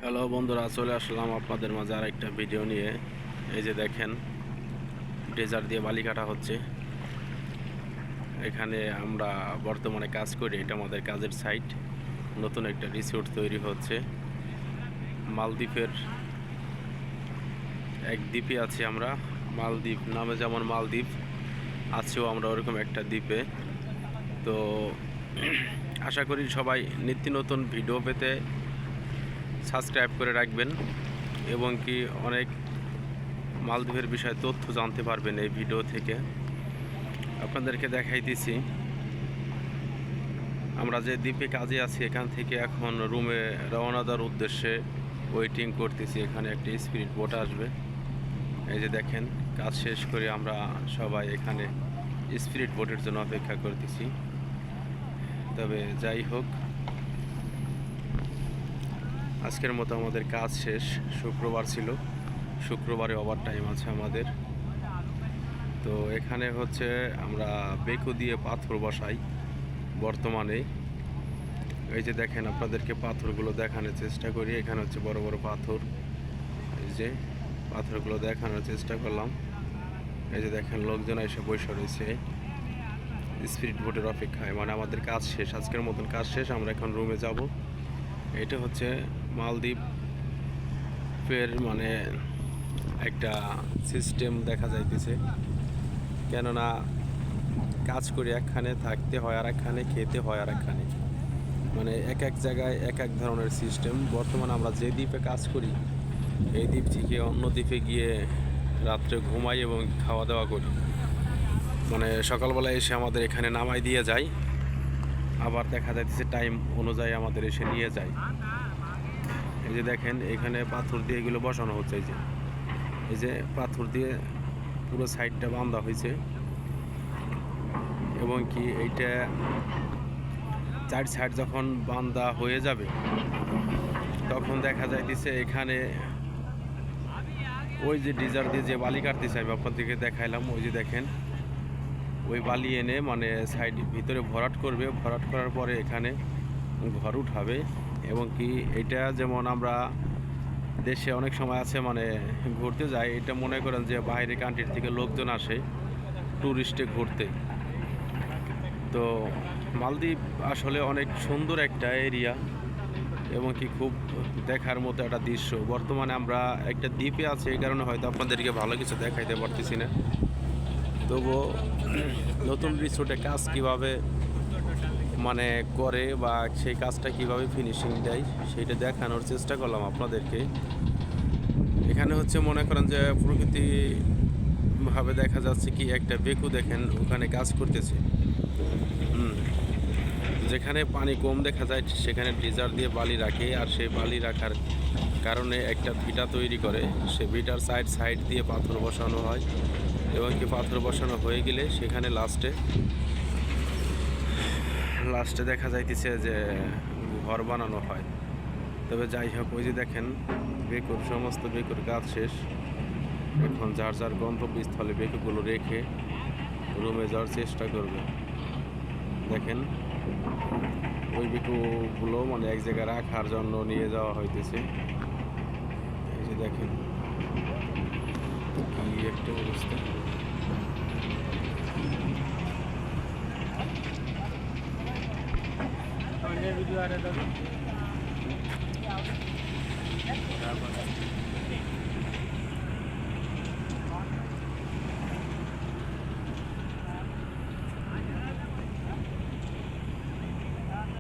Hello বন্ধুরা, চলে আসলাম আপনাদের মাঝে আর একটা ভিডিও নিয়ে। এই যে দেখেন, ড্রেজার দিয়ে বালি কাটা হচ্ছে। এখানে আমরা বর্তমানে কাজ করি, এটা আমাদের কাজের সাইট। নতুন একটা রিসোর্ট তৈরি হচ্ছে মালদ্বীপের এক দ্বীপে আছি আমরা। মালদ্বীপ নামে যেমন মালদ্বীপ আছেও আমরা ওরকম একটা দ্বীপে। তো আশা করি সবাই নিত্য নতুন ভিডিও পেতে সাবস্ক্রাইব করে রাখবেন এবং কি অনেক মালদ্বীপের বিষয়ে তথ্য জানতে পারবেন এই ভিডিও থেকে। আপনাদেরকে দেখাইতেছি আমরা যে দ্বীপে কাজে আছি, এখান থেকে এখন রুমে রওনা দেওয়ার উদ্দেশ্যে ওয়েটিং করতেছি। এখানে একটি স্পিরিট বোট আসবে। এই যে দেখেন, কাজ শেষ করে আমরা সবাই এখানে স্পিরিট বোটের জন্য অপেক্ষা করতেছি। তবে যাই হোক, আজকের মতো আমাদের কাজ শেষ। শুক্রবার ছিল, শুক্রবারে ওভার টাইম আছে আমাদের। তো এখানে হচ্ছে আমরা বেকু দিয়ে পাথর বসাই বর্তমানে। এই যে দেখেন, আপনাদেরকে পাথরগুলো দেখানোর চেষ্টা করি। এখানে হচ্ছে বড় বড় পাথর, এই যে পাথরগুলো দেখানোর চেষ্টা করলাম। এই যে দেখেন, লোকজন এসে বসে রয়েছে স্পিরিট বোটের অপেক্ষায়। মানে আমাদের কাজ শেষ, আজকের মতন কাজ শেষ, আমরা এখন রুমে যাব। এটা হচ্ছে মালদ্বীপের মানে একটা সিস্টেম দেখা যাইতেছে। কেননা কাজ করে একখানে, থাকতে হয় আর একখানে, খেতে হয় আর একখানে, মানে এক এক জায়গায় এক এক ধরনের সিস্টেম। বর্তমানে আমরা যে দ্বীপে কাজ করি, এই দ্বীপ থেকে অন্য দ্বীপে গিয়ে রাত্রে ঘুমাই এবং খাওয়া দাওয়া করি। মানে সকালবেলা এসে আমাদের এখানে নামাই দিয়ে যায়, আবার দেখা যাচ্ছে টাইম অনুযায়ী আমাদের এসে নিয়ে যায়। এই যে দেখেন, এখানে পাথর দিয়ে এগুলো বসানো হচ্ছে। এই যে পাথর দিয়ে পুরো সাইডটা বাঁধা হয়েছে এবং কি এইটা চার সাইড যখন বাঁধা হয়ে যাবে, তখন দেখা যাইতেছে এখানে ওই যে ডিজার দিয়ে যে বালি কাটতেছে, আমি আপনাদেরকে দেখাইলাম। ওই যে দেখেন, ওই বালি এনে মানে সাইড ভিতরে ভরাট করবে। ভরাট করার পরে এখানে ঘর উঠাবে। এবং কি এটা যেমন আমরা দেশে অনেক সময় আছে মানে ঘুরতে যাই, এটা মনে করেন যে বাইরের কান্ট্রির থেকে লোকজন আসে ট্যুরিস্টে ঘুরতে। তো মালদ্বীপ আসলে অনেক সুন্দর একটা এরিয়া এবং কি খুব দেখার মতো একটা দৃশ্য। বর্তমানে আমরা একটা দ্বীপে আছি, এই কারণে হয়তো আপনাদেরকে ভালো কিছু দেখাইতে পারতেছি না। তবুও নতুন রিসোর্টে কাজ কিভাবে মানে করে বা সেই কাজটা কিভাবে ফিনিশিং দেয়, সেইটা দেখানোর চেষ্টা করলাম আপনাদেরকে। এখানে হচ্ছে মনে করেন যে প্রকৃতিভাবে দেখা যাচ্ছে কি একটা বেকু দেখেন ওখানে কাজ করতেছে। যেখানে পানি কম দেখা যায় সেখানে ড্রেজার দিয়ে বালি রাখে, আর সেই বালি রাখার কারণে একটা ভিটা তৈরি করে। সে ভিটার সাইড দিয়ে পাথর বসানো হয় এবং কি পাথর বসানো হয়ে গেলে সেখানে লাস্টে দেখা যাইতেছে যে ঘর বানানো হয়। তবে যাই হোক, ওই যে দেখেন, সমস্ত বেকুর কাজ শেষ। এখন যার যার গন্তব্যস্থলে বেকুগুলো রেখে রুমে যাওয়ার চেষ্টা করবে। দেখেন, ওই বেকুগুলো মানে এক জায়গায় রাখার জন্য নিয়ে যাওয়া হইতেছে। এই যে দেখেন কি একটা অবস্থা। ভিডিও